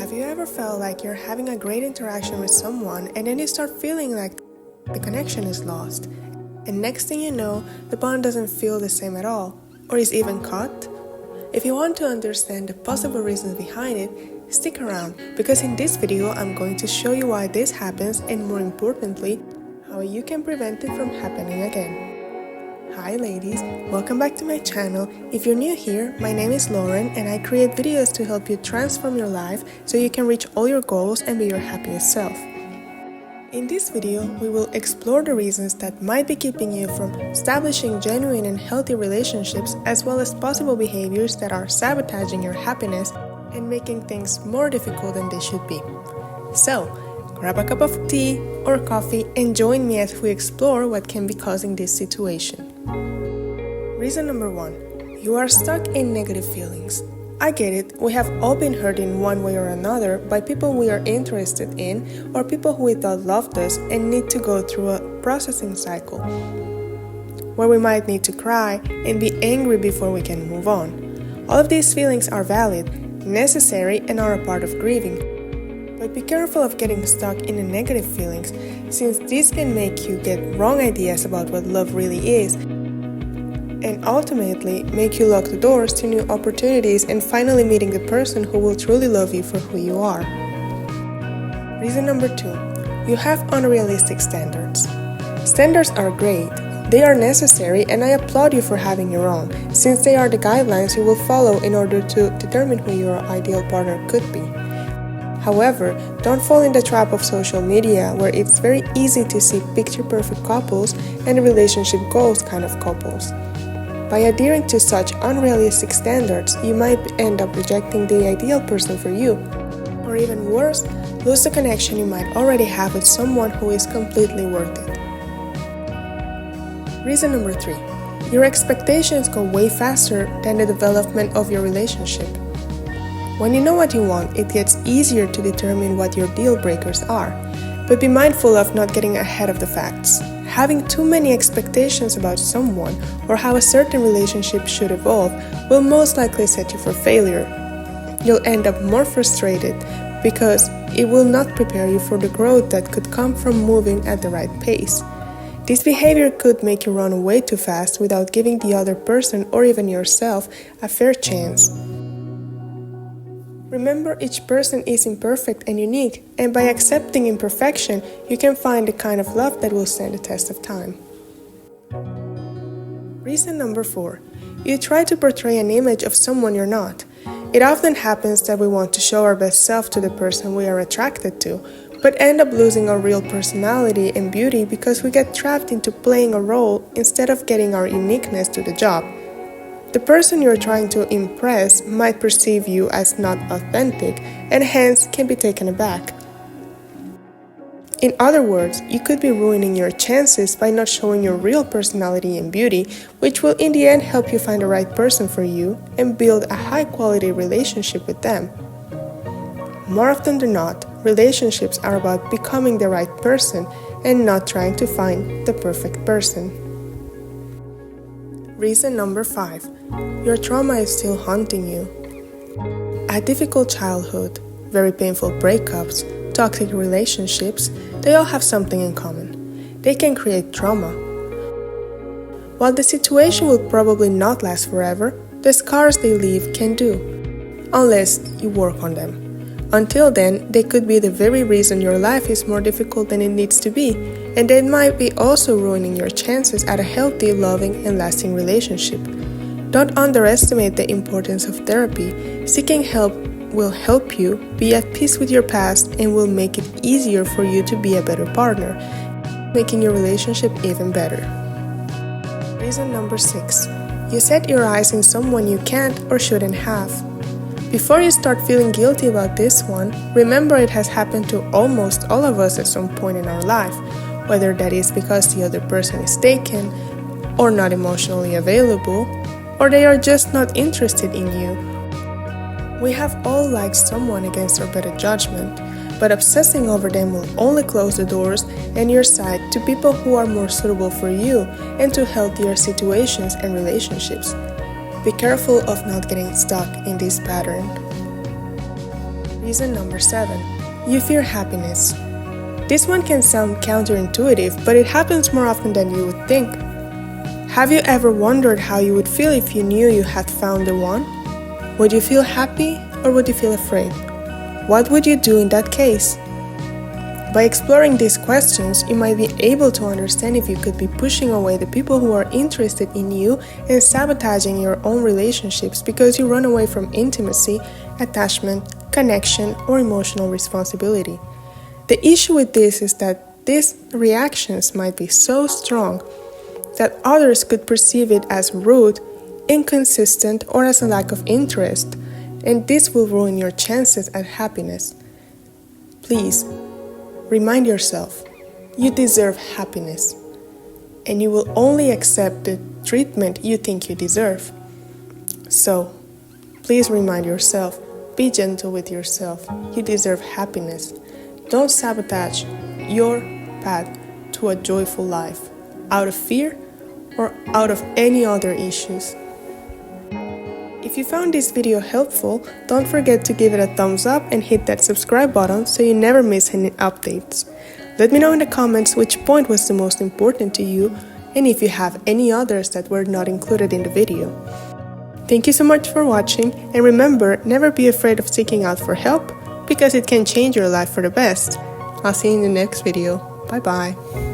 Have you ever felt like you're having a great interaction with someone and then you start feeling like the connection is lost? And next thing you know, the bond doesn't feel the same at all, or is even cut? If you want to understand the possible reasons behind it, stick around, because in this video I'm going to show you why this happens and, more importantly, how you can prevent it from happening again. Hi ladies, welcome back to my channel. If you're new here, my name is Lauren and I create videos to help you transform your life so you can reach all your goals and be your happiest self. In this video, we will explore the reasons that might be keeping you from establishing genuine and healthy relationships, as well as possible behaviors that are sabotaging your happiness and making things more difficult than they should be. So, grab a cup of tea or coffee and join me as we explore what can be causing this situation. Reason number 1. You are stuck in negative feelings. I get it, we have all been hurt in one way or another by people we are interested in or people who we thought loved us and need to go through a processing cycle where we might need to cry and be angry before we can move on. All of these feelings are valid, necessary, and are a part of grieving. But be careful of getting stuck in the negative feelings, since these can make you get wrong ideas about what love really is, and ultimately make you lock the doors to new opportunities and finally meeting the person who will truly love you for who you are. Reason number 2. You have unrealistic standards. Standards are great. They are necessary, and I applaud you for having your own, since they are the guidelines you will follow in order to determine who your ideal partner could be. However, don't fall in the trap of social media, where it's very easy to see picture-perfect couples and relationship goals kind of couples. By adhering to such unrealistic standards, you might end up rejecting the ideal person for you, or even worse, lose the connection you might already have with someone who is completely worth it. Reason number 3. Your expectations go way faster than the development of your relationship. When you know what you want, it gets easier to determine what your deal breakers are, but be mindful of not getting ahead of the facts. Having too many expectations about someone or how a certain relationship should evolve will most likely set you for failure. You'll end up more frustrated because it will not prepare you for the growth that could come from moving at the right pace. This behavior could make you run away too fast without giving the other person or even yourself a fair chance. Remember, each person is imperfect and unique, and by accepting imperfection, you can find the kind of love that will stand the test of time. Reason number 4. You try to portray an image of someone you're not. It often happens that we want to show our best self to the person we are attracted to, but end up losing our real personality and beauty because we get trapped into playing a role instead of getting our uniqueness to the job. The person you're trying to impress might perceive you as not authentic and hence can be taken aback. In other words, you could be ruining your chances by not showing your real personality and beauty, which will in the end help you find the right person for you and build a high-quality relationship with them. More often than not, relationships are about becoming the right person and not trying to find the perfect person. Reason number 5. Your trauma is still haunting you. A difficult childhood, very painful breakups, toxic relationships, they all have something in common. They can create trauma. While the situation will probably not last forever, the scars they leave can do, unless you work on them. Until then, they could be the very reason your life is more difficult than it needs to be, and they might be also ruining your chances at a healthy, loving, and lasting relationship. Don't underestimate the importance of therapy. Seeking help will help you be at peace with your past and will make it easier for you to be a better partner, making your relationship even better. Reason number 6. You set your eyes on someone you can't or shouldn't have. Before you start feeling guilty about this one, remember it has happened to almost all of us at some point in our life, whether that is because the other person is taken, or not emotionally available, or they are just not interested in you. We have all liked someone against our better judgment, but obsessing over them will only close the doors and your sight to people who are more suitable for you and to healthier situations and relationships. Be careful of not getting stuck in this pattern. Reason number 7. You fear happiness. This one can sound counterintuitive, but it happens more often than you would think. Have you ever wondered how you would feel if you knew you had found the one? Would you feel happy or would you feel afraid? What would you do in that case? By exploring these questions, you might be able to understand if you could be pushing away the people who are interested in you and sabotaging your own relationships because you run away from intimacy, attachment, connection, or emotional responsibility. The issue with this is that these reactions might be so strong that others could perceive it as rude, inconsistent, or as a lack of interest, and this will ruin your chances at happiness. Please, remind yourself, you deserve happiness, and you will only accept the treatment you think you deserve. So, please remind yourself, be gentle with yourself. You deserve happiness. Don't sabotage your path to a joyful life out of fear or out of any other issues. If you found this video helpful, don't forget to give it a thumbs up and hit that subscribe button so you never miss any updates. Let me know in the comments which point was the most important to you and if you have any others that were not included in the video. Thank you so much for watching, and remember, never be afraid of seeking out for help because it can change your life for the best. I'll see you in the next video. Bye bye.